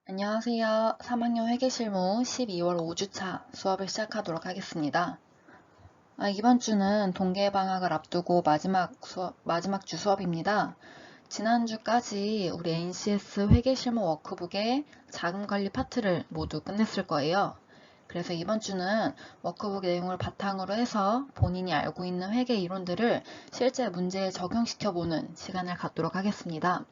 안녕하세요. 3학년 회계실무 12월 5주차 수업을 시작하도록 하겠습니다. 이번 주는 동계방학을 앞두고 마지막 주 수업입니다. 지난주까지 우리 NCS 회계실무 워크북의 자금관리 파트를 모두 끝냈을 거예요. 그래서 이번 주는 워크북 내용을 바탕으로 해서 본인이 알고 있는 회계 이론들을 실제 문제에 적용시켜보는 시간을 갖도록 하겠습니다.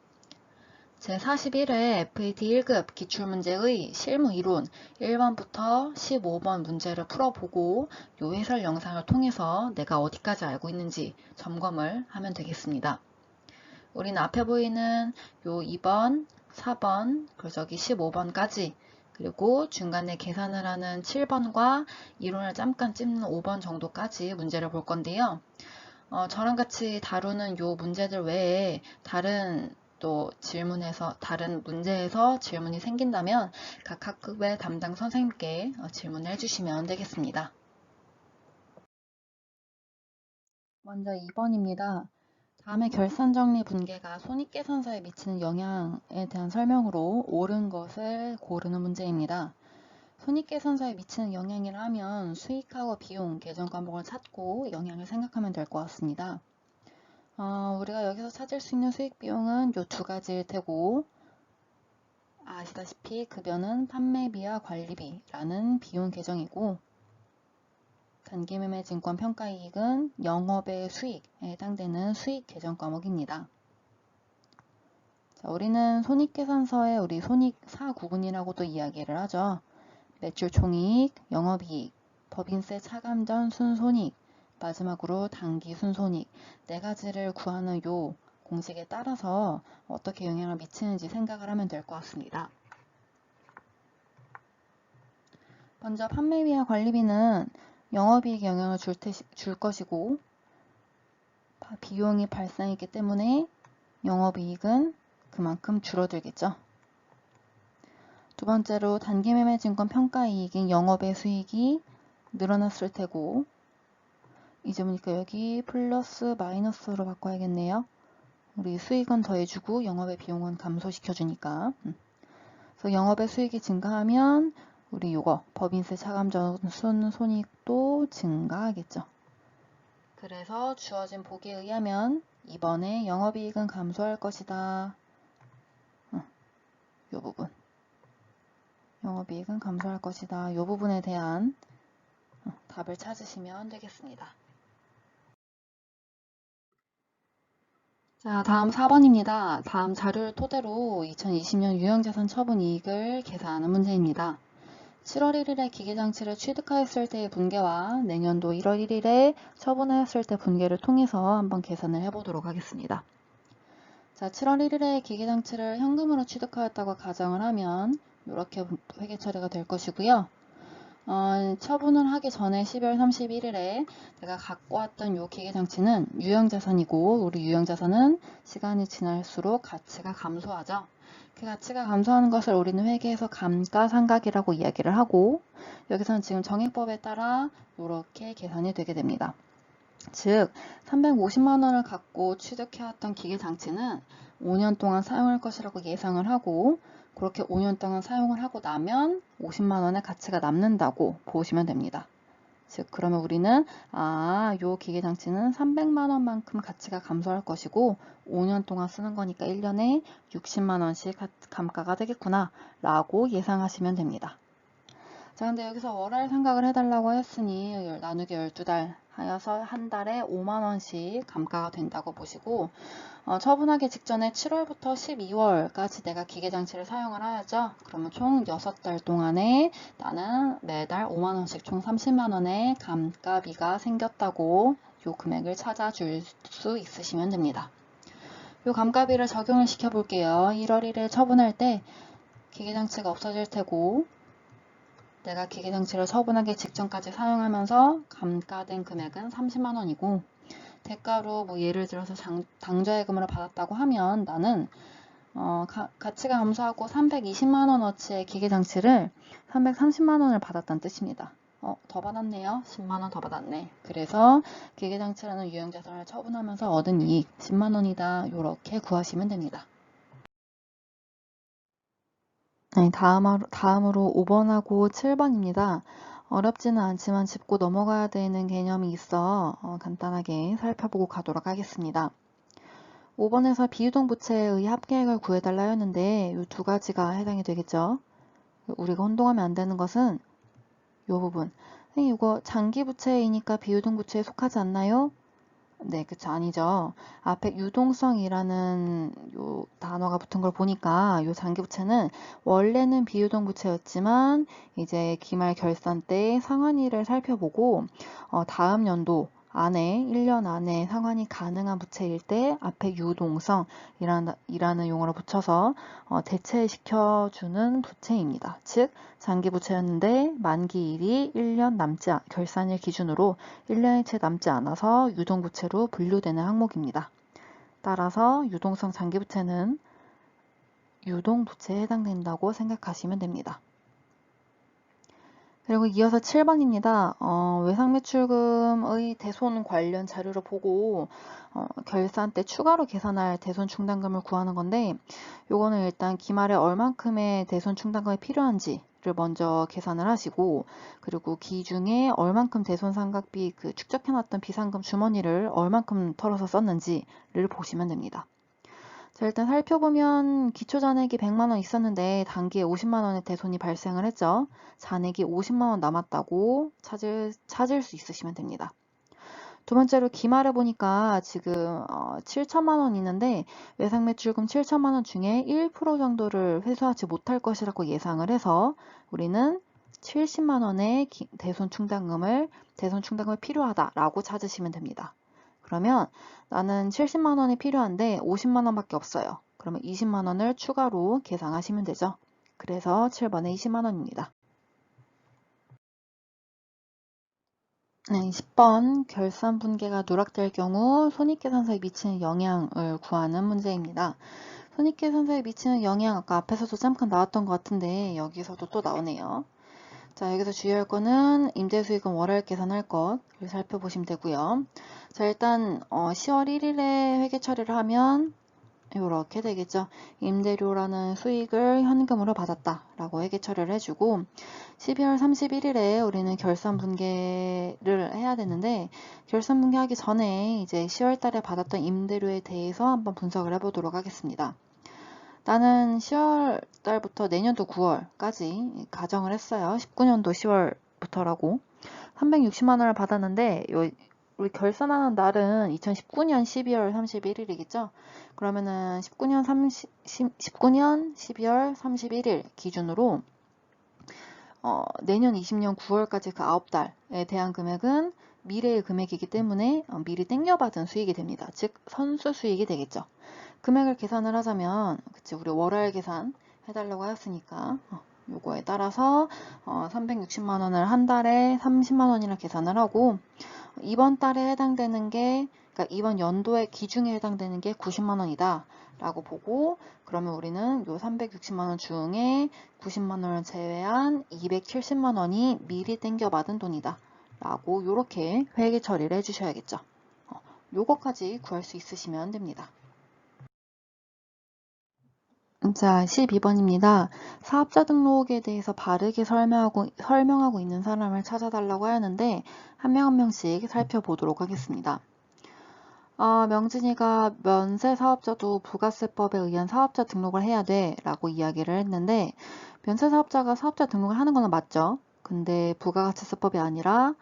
제41회 FAT 1급 기출문제의 실무이론 1번부터 15번 문제를 풀어보고 요 해설 영상을 통해서 내가 어디까지 알고 있는지 점검을 하면 되겠습니다. 우리는 앞에 보이는 요 2번, 4번, 그리고 저기 15번까지 그리고 중간에 계산을 하는 7번과 이론을 잠깐 찝는 5번 정도까지 문제를 볼 건데요. 저랑 같이 다루는 요 문제들 외에 다른 문제에서 질문이 생긴다면 각 학급의 담당 선생님께 질문을 해주시면 되겠습니다. 먼저 2번입니다. 다음의 결산정리 분계가 손익계산서에 미치는 영향에 대한 설명으로 옳은 것을 고르는 문제입니다. 손익계산서에 미치는 영향이라 하면 수익하고 비용, 계정 과목을 찾고 영향을 생각하면 될 것 같습니다. 우리가 여기서 찾을 수 있는 수익 비용은 요 두 가지일 테고 아시다시피 급여는 판매비와 관리비라는 비용 계정이고 단기매매 증권 평가이익은 영업의 수익에 해당되는 수익 계정 과목입니다. 자, 우리는 손익계산서에 우리 손익 4구분이라고도 이야기를 하죠. 매출 총이익, 영업이익, 법인세 차감 전 순손익, 마지막으로 당기 순손익 네 가지를 구하는 요 공식에 따라서 어떻게 영향을 미치는지 생각을 하면 될 것 같습니다. 먼저 판매비와 관리비는 영업이익에 영향을 줄 것이고 비용이 발생했기 때문에 영업이익은 그만큼 줄어들겠죠. 두 번째로 단기매매 증권 평가이익인 영업의 수익이 늘어났을 테고 이제 보니까 여기 플러스 마이너스로 바꿔야겠네요. 우리 수익은 더해주고 영업의 비용은 감소시켜주니까 그래서 영업의 수익이 증가하면 우리 요거 법인세 차감 전 순손익도 증가하겠죠. 그래서 주어진 보기에 의하면 이번에 영업이익은 감소할 것이다. 요 부분 영업이익은 감소할 것이다. 요 부분에 대한 답을 찾으시면 되겠습니다. 자, 다음 4번입니다. 다음 자료를 토대로 2020년 유형자산 처분 이익을 계산하는 문제입니다. 7월 1일에 기계장치를 취득하였을 때의 분계와 내년도 1월 1일에 처분하였을 때 분계를 통해서 한번 계산을 해보도록 하겠습니다. 자, 7월 1일에 기계장치를 현금으로 취득하였다고 가정을 하면 이렇게 회계 처리가 될 것이고요. 처분을 하기 전에 12월 31일에 내가 갖고 왔던 요 기계장치는 유형자산이고 우리 유형자산은 시간이 지날수록 가치가 감소하죠. 그 가치가 감소하는 것을 우리는 회계에서 감가상각이라고 이야기를 하고 여기서는 지금 정액법에 따라 이렇게 계산이 되게 됩니다. 즉 350만 원을 갖고 취득해왔던 기계장치는 5년 동안 사용할 것이라고 예상을 하고 그렇게 5년 동안 사용을 하고 나면 50만 원의 가치가 남는다고 보시면 됩니다. 즉 그러면 우리는 요 기계장치는 300만 원만큼 가치가 감소할 것이고 5년 동안 쓰는 거니까 1년에 60만 원씩 감가가 되겠구나 라고 예상하시면 됩니다. 자, 근데 여기서 월할 생각을 해달라고 했으니 나누기 12달 하여서 한 달에 5만 원씩 감가가 된다고 보시고 처분하기 직전에 7월부터 12월까지 내가 기계장치를 사용을 하야죠. 그러면 총 6달 동안에 나는 매달 5만 원씩 총 30만 원의 감가비가 생겼다고 요 금액을 찾아줄 수 있으시면 됩니다. 요 감가비를 적용을 시켜 볼게요. 1월 1일 처분할 때 기계장치가 없어질 테고 내가 기계장치를 처분하기 직전까지 사용하면서 감가된 금액은 30만 원이고 대가로 예를 들어서 당좌예금을 받았다고 하면 나는 가치가 감소하고 320만 원어치의 기계장치를 330만 원을 받았다는 뜻입니다. 더 받았네요. 10만 원 더 받았네. 그래서 기계장치라는 유형자산을 처분하면서 얻은 이익 10만 원이다. 이렇게 구하시면 됩니다. 네, 다음으로 5번하고 7번입니다. 어렵지는 않지만 짚고 넘어가야 되는 개념이 있어 간단하게 살펴보고 가도록 하겠습니다. 5번에서 비유동 부채의 합계액을 구해달라 했는데 이 두 가지가 해당이 되겠죠. 우리가 혼동하면 안 되는 것은 이 부분. 선생님 이거 장기 부채이니까 비유동 부채에 속하지 않나요? 네, 그쵸. 아니죠. 앞에 유동성이라는 요 단어가 붙은 걸 보니까 요 장기부채는 원래는 비유동 부채였지만 이제 기말 결산 때 상환일을 살펴보고 다음 연도 안에 1년 안에 상환이 가능한 부채일 때 앞에 유동성이라는 용어를 붙여서 대체시켜주는 부채입니다. 즉 장기 부채였는데 만기일이 1년 결산일 기준으로 1년이 채 남지 않아서 유동부채로 분류되는 항목입니다. 따라서 유동성 장기부채는 유동부채에 해당된다고 생각하시면 됩니다. 그리고 이어서 7번입니다. 외상매출금의 대손 관련 자료를 보고 결산 때 추가로 계산할 대손 충당금을 구하는 건데 요거는 일단 기말에 얼만큼의 대손 충당금이 필요한지를 먼저 계산을 하시고 그리고 기중에 얼만큼 대손 상각비 축적해놨던 비상금 주머니를 얼만큼 털어서 썼는지를 보시면 됩니다. 자, 일단 살펴보면 기초잔액이 100만원 있었는데 단기에 50만원의 대손이 발생을 했죠. 잔액이 50만원 남았다고 찾을 수 있으시면 됩니다. 두 번째로 기말을 보니까 지금 7천만원 있는데 외상매출금 7천만원 중에 1% 정도를 회수하지 못할 것이라고 예상을 해서 우리는 70만원의 대손 충당금을 필요하다라고 찾으시면 됩니다. 그러면 나는 70만 원이 필요한데 50만 원밖에 없어요. 그러면 20만 원을 추가로 계산하시면 되죠. 그래서 7번에 20만 원입니다. 네, 10번 결산 분계가 누락될 경우 손익계산서에 미치는 영향을 구하는 문제입니다. 손익계산서에 미치는 영향 아까 앞에서도 잠깐 나왔던 것 같은데 여기서도 또 나오네요. 자, 여기서 주의할 거는 임대수익은 월할 계산할 것을 살펴보시면 되고요. 자, 일단 10월 1일에 회계 처리를 하면 이렇게 되겠죠. 임대료라는 수익을 현금으로 받았다라고 회계 처리를 해주고 12월 31일에 우리는 결산 분계를 해야 되는데 결산 분계하기 전에 이제 10월 달에 받았던 임대료에 대해서 한번 분석을 해보도록 하겠습니다. 나는 10월 달부터 내년도 9월까지 가정을 했어요. 19년도 10월부터라고 360만 원을 받았는데 우리 결산하는 날은 2019년 12월 31일이겠죠. 그러면은 19년 12월 31일 기준으로 내년 20년 9월까지 그 9달에 대한 금액은 미래의 금액이기 때문에 미리 땡겨받은 수익이 됩니다. 즉 선수 수익이 되겠죠. 금액을 계산을 하자면 그치 우리 월할 계산 해달라고 하였으니까 요거에 따라서 360만 원을 한 달에 30만 원이라 계산을 하고 이번 달에 해당되는 게 그러니까 이번 연도의 기중에 해당되는 게 90만 원이다 라고 보고 그러면 우리는 요 360만 원 중에 90만 원을 제외한 270만 원이 미리 땡겨받은 돈이다 라고 요렇게 회계 처리를 해주셔야겠죠. 요거까지 구할 수 있으시면 됩니다. 자, 12번입니다. 사업자 등록에 대해서 바르게 설명하고 있는 사람을 찾아달라고 하는데 한 명 한 명씩 살펴보도록 하겠습니다. 명진이가 면세 사업자도 부가세법에 의한 사업자 등록을 해야 돼 라고 이야기를 했는데 면세 사업자가 사업자 등록을 하는 거는 맞죠. 근데 부가가치세법이 아니라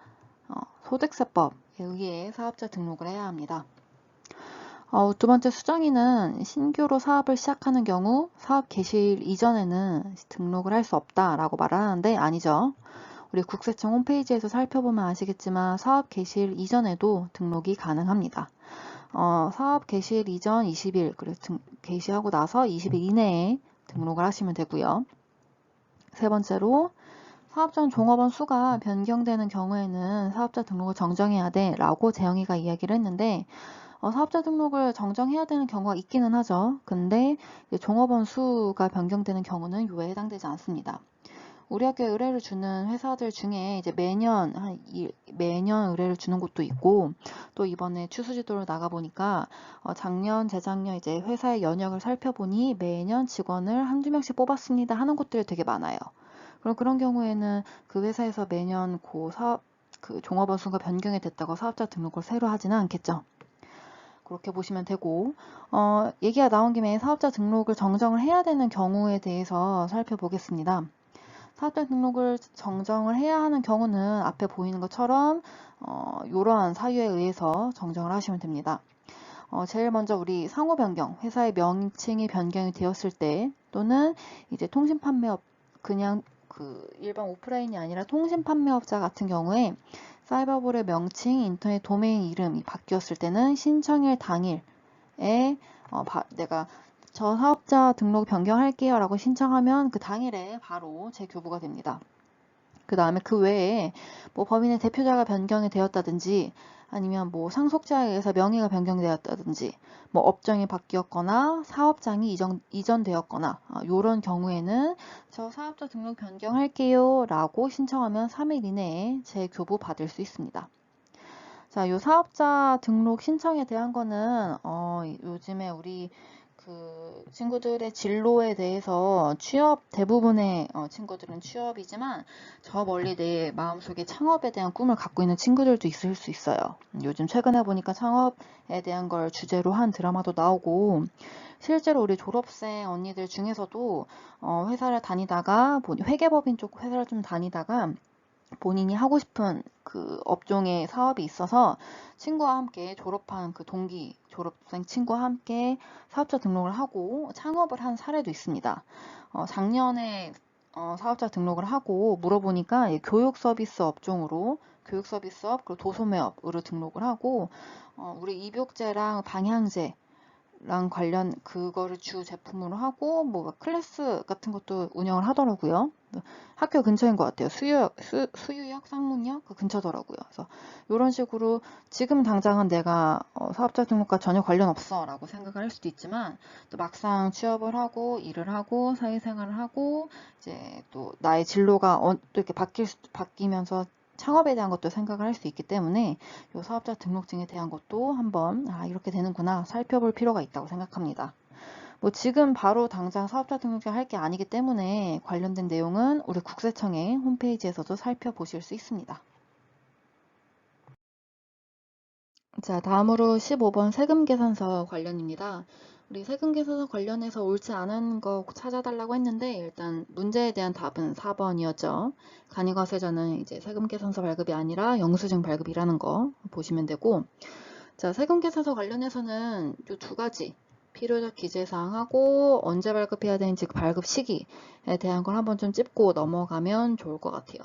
소득세법에 의해 사업자 등록을 해야 합니다. 두 번째 수정이는 신규로 사업을 시작하는 경우 사업 개시일 이전에는 등록을 할 수 없다라고 말을 하는데 아니죠. 우리 국세청 홈페이지에서 살펴보면 아시겠지만 사업 개시일 이전에도 등록이 가능합니다. 사업 개시일 이전 20일, 그래서 개시하고 나서 20일 이내에 등록을 하시면 되고요. 세 번째로 사업장 종업원 수가 변경되는 경우에는 사업자 등록을 정정해야 돼 라고 재영이가 이야기를 했는데 사업자 등록을 정정해야 되는 경우가 있기는 하죠. 근데 종업원 수가 변경되는 경우는 요에 해당되지 않습니다. 우리 학교에 의뢰를 주는 회사들 중에 이제 매년 매년 의뢰를 주는 곳도 있고, 또 이번에 추수지도를 나가보니까 작년, 재작년 이제 회사의 연역을 살펴보니 매년 직원을 한두 명씩 뽑았습니다 하는 곳들이 되게 많아요. 그럼 그런 경우에는 그 회사에서 매년 그 종업원 수가 변경이 됐다고 사업자 등록을 새로 하지는 않겠죠. 그렇게 보시면 되고, 얘기가 나온 김에 사업자 등록을 정정을 해야 되는 경우에 대해서 살펴보겠습니다. 사업자 등록을 정정을 해야 하는 경우는 앞에 보이는 것처럼 이러한 사유에 의해서 정정을 하시면 됩니다. 제일 먼저 우리 상호 변경, 회사의 명칭이 변경이 되었을 때, 또는 이제 통신 판매업, 그냥 그 일반 오프라인이 아니라 통신 판매업자 같은 경우에 사이버볼의 명칭, 인터넷 도메인 이름이 바뀌었을 때는 신청일 당일에 내가 저 사업자 등록 변경할게요 라고 신청하면 그 당일에 바로 재교부가 됩니다. 그 다음에 그 외에 뭐 법인의 대표자가 변경이 되었다든지, 아니면 뭐 상속자에 의해서 명의가 변경되었다든지, 뭐 업종이 바뀌었거나 사업장이 이전되었거나 이런 경우에는 저 사업자 등록 변경할게요 라고 신청하면 3일 이내에 재교부 받을 수 있습니다. 자, 요 사업자 등록 신청에 대한 거는 요즘에 우리 그 친구들의 진로에 대해서 대부분의 친구들은 취업이지만 저 멀리 내 마음속에 창업에 대한 꿈을 갖고 있는 친구들도 있을 수 있어요. 요즘 최근에 보니까 창업에 대한 걸 주제로 한 드라마도 나오고, 실제로 우리 졸업생 언니들 중에서도 회사를 다니다가 회계법인 쪽 회사를 좀 다니다가 본인이 하고 싶은 그 업종의 사업이 있어서 친구와 함께 졸업한 그 졸업생 친구와 함께 사업자 등록을 하고 창업을 한 사례도 있습니다. 작년에 사업자 등록을 하고 물어보니까 교육 서비스 업종으로 교육 서비스업 그리고 도소매업으로 등록을 하고 우리 입욕제랑 방향제 랑 관련 그거를 주 제품으로 하고 뭐 클래스 같은 것도 운영을 하더라고요. 학교 근처인 것 같아요. 수유역, 상문역 그 근처더라고요. 그래서 이런 식으로 지금 당장은 내가 사업자 등록과 전혀 관련 없어 라고 생각을 할 수도 있지만, 또 막상 취업을 하고 일을 하고 사회생활을 하고 이제 또 나의 진로가 또 이렇게 바뀌면서 창업에 대한 것도 생각을 할 수 있기 때문에 이 사업자 등록증에 대한 것도 한번 이렇게 되는구나 살펴볼 필요가 있다고 생각합니다. 뭐 지금 바로 당장 사업자 등록증 할 게 아니기 때문에 관련된 내용은 우리 국세청의 홈페이지에서도 살펴보실 수 있습니다. 자, 다음으로 15번 세금계산서 관련입니다. 우리 세금계산서 관련해서 옳지 않은 거 찾아달라고 했는데, 일단 문제에 대한 답은 4번이었죠. 간이과세자는 이제 세금계산서 발급이 아니라 영수증 발급이라는 거 보시면 되고, 자, 세금계산서 관련해서는 이 두 가지 필요적 기재사항하고 언제 발급해야 되는지 그 발급 시기에 대한 걸 한번 좀 짚고 넘어가면 좋을 것 같아요.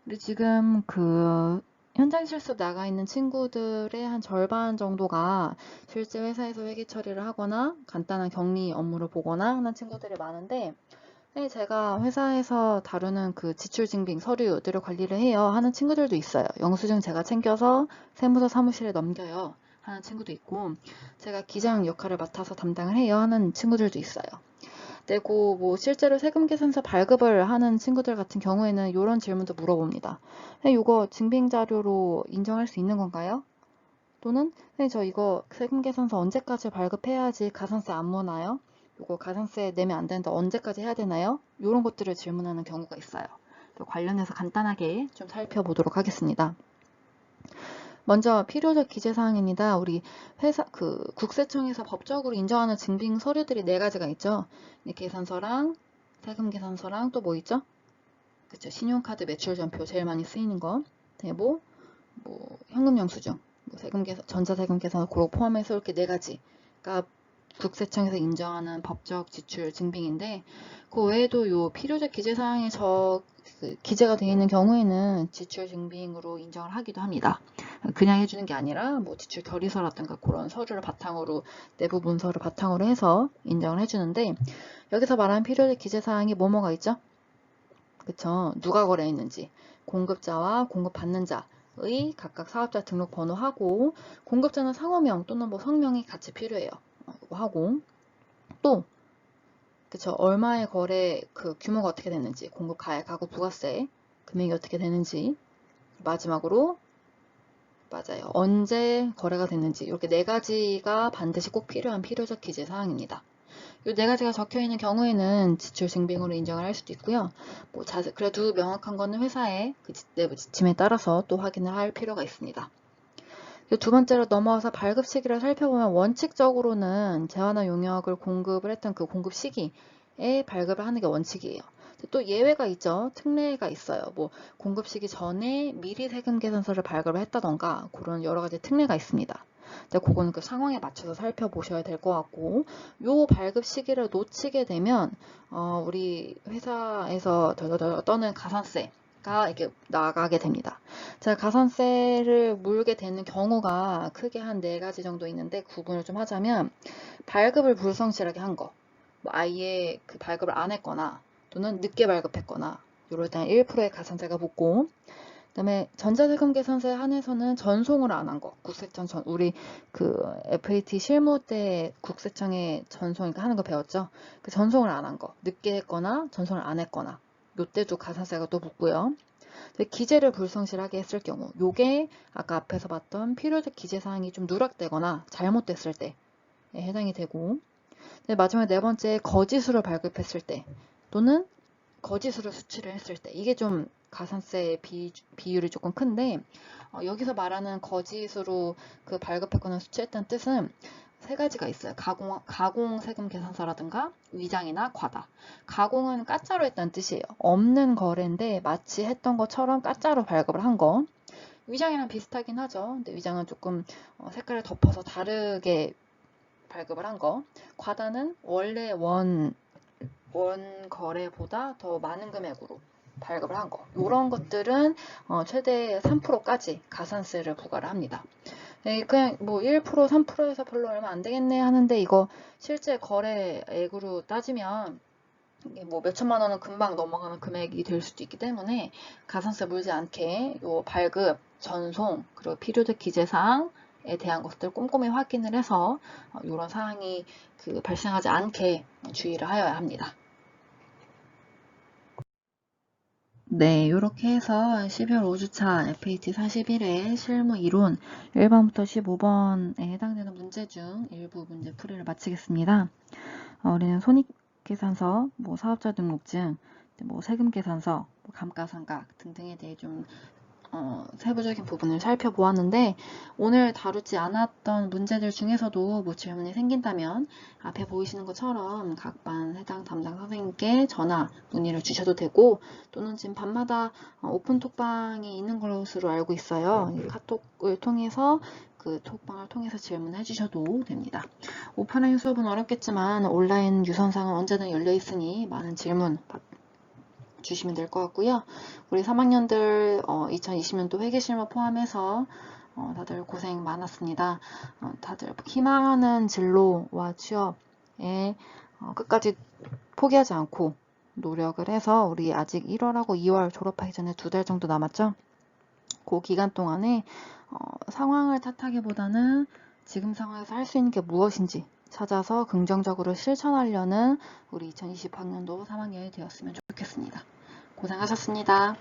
우리 지금 그 현장 실습 나가 있는 친구들의 한 절반 정도가 실제 회사에서 회계 처리를 하거나 간단한 격리 업무를 보거나 하는 친구들이 많은데, 제가 회사에서 다루는 그 지출증빙 서류들을 관리를 해요 하는 친구들도 있어요. 영수증 제가 챙겨서 세무서 사무실에 넘겨요 하는 친구도 있고, 제가 기장 역할을 맡아서 담당을 해요 하는 친구들도 있어요. 그리고 뭐 실제로 세금계산서 발급을 하는 친구들 같은 경우에는 이런 질문도 물어봅니다. 이거 증빙자료로 인정할 수 있는 건가요? 또는 저 이거 세금계산서 언제까지 발급해야지 가산세 안 무나요? 이거 가산세 내면 안 되는데 언제까지 해야 되나요? 이런 것들을 질문하는 경우가 있어요. 관련해서 간단하게 좀 살펴보도록 하겠습니다. 먼저 필요적 기재사항입니다. 우리 회사 국세청에서 법적으로 인정하는 증빙 서류들이 4가지가 있죠. 계산서랑 세금 계산서랑 또 뭐 있죠? 그쵸, 신용카드 매출전표 제일 많이 쓰이는 거, 대보, 뭐 현금 영수증, 뭐 전자세금 계산서 그거 포함해서 이렇게 4가지가 국세청에서 인정하는 법적 지출 증빙인데, 그 외에도 요 필요적 기재사항에 기재가 되어 있는 경우에는 지출 증빙으로 인정을 하기도 합니다. 그냥 해주는 게 아니라 뭐 지출 결의서라든가 그런 서류를 바탕으로, 내부 문서를 바탕으로 해서 인정을 해주는데, 여기서 말하는 필요적 기재사항이 뭐뭐가 있죠? 그쵸? 누가 거래했는지, 공급자와 공급받는 자의 각각 사업자 등록 번호하고, 공급자는 상호명 또는 뭐 성명이 같이 필요해요. 이거 하고, 또 그쵸. 얼마의 거래 그 규모가 어떻게 됐는지, 공급 가액, 가구 부가세 금액이 어떻게 되는지, 마지막으로 맞아요. 언제 거래가 됐는지 이렇게 네 가지가 반드시 꼭 필요한 필요적 기재 사항입니다. 이 네 가지가 적혀 있는 경우에는 지출 증빙으로 인정을 할 수도 있고요. 뭐 그래도 명확한 거는 회사의 그 내부 지침에 따라서 또 확인을 할 필요가 있습니다. 두 번째로 넘어와서 발급 시기를 살펴보면 원칙적으로는 재화나 용역을 공급을 했던 그 공급 시기에 발급을 하는 게 원칙이에요. 또 예외가 있죠. 특례가 있어요. 뭐 공급 시기 전에 미리 세금 계산서를 발급을 했다던가 그런 여러 가지 특례가 있습니다. 근데 그거는 그 상황에 맞춰서 살펴보셔야 될 것 같고, 요 발급 시기를 놓치게 되면 우리 회사에서 떠는 가산세가 이렇게 나가게 됩니다. 자, 가산세를 물게 되는 경우가 크게 한 네 가지 정도 있는데 구분을 좀 하자면, 발급을 불성실하게 한 거, 뭐 아예 그 발급을 안 했거나 또는 늦게 발급했거나 이럴 때는 1%의 가산세가 붙고, 그다음에 전자세금 계산서에 한해서는 전송을 안 한 거, 국세청 우리 그 FAT 실무 때 국세청에 전송 하는 거 배웠죠? 그 전송을 안 한 거, 늦게 했거나 전송을 안 했거나 요때도 가산세가 또 붙고요. 기재를 불성실하게 했을 경우, 요게 아까 앞에서 봤던 필요적 기재 사항이 좀 누락되거나 잘못됐을 때에 해당이 되고, 마지막 네 번째 거짓으로 발급했을 때 또는 거짓으로 수취를 했을 때, 이게 좀 가산세 비율이 조금 큰데, 여기서 말하는 거짓으로 그 발급했거나 수취했다는 뜻은 세 가지가 있어요. 가공 세금 계산서라든가 위장이나 과다. 가공은 가짜로 했다는 뜻이에요. 없는 거래인데 마치 했던 것처럼 가짜로 발급을 한 거. 위장이랑 비슷하긴 하죠. 근데 위장은 조금 색깔을 덮어서 다르게 발급을 한 거. 과다는 원래 원 거래보다 더 많은 금액으로 발급을 한 거. 이런 것들은 최대 3%까지 가산세를 부과를 합니다. 그냥 뭐 1%, 3%에서 별로 얼마 안 되겠네 하는데, 이거 실제 거래액으로 따지면 이게 뭐 몇천만 원은 금방 넘어가는 금액이 될 수도 있기 때문에 가산세 물지 않게 요 발급, 전송, 그리고 필요적 기재사항에 대한 것들 꼼꼼히 확인을 해서 이런 사항이 발생하지 않게 주의를 하여야 합니다. 네, 이렇게 해서 12월 5주차 FAT 41회 실무 이론 1번부터 15번에 해당되는 문제 중 일부 문제 풀이를 마치겠습니다. 우리는 손익계산서, 뭐 사업자 등록증, 뭐 세금계산서, 뭐 감가상각 등등에 대해 좀 세부적인 부분을 살펴보았는데, 오늘 다루지 않았던 문제들 중에서도 뭐 질문이 생긴다면 앞에 보이시는 것처럼 각 반 해당 담당 선생님께 전화 문의를 주셔도 되고, 또는 지금 밤마다 오픈 톡방이 있는 것으로 알고 있어요. 카톡을 통해서 그 톡방을 통해서 질문해 주셔도 됩니다. 오프라인 수업은 어렵겠지만 온라인 유선상은 언제든 열려 있으니 많은 질문 주시면 될 것 같고요. 우리 3학년들 2020년도 회계실무 포함해서 다들 고생 많았습니다. 다들 희망하는 진로와 취업에 끝까지 포기하지 않고 노력을 해서, 우리 아직 1월하고 2월 졸업하기 전에 2달 정도 남았죠. 그 기간 동안에 상황을 탓하기보다는 지금 상황에서 할 수 있는 게 무엇인지 찾아서 긍정적으로 실천하려는 우리 2020학년도 3학년이 되었으면 좋겠습니다. 고생하셨습니다.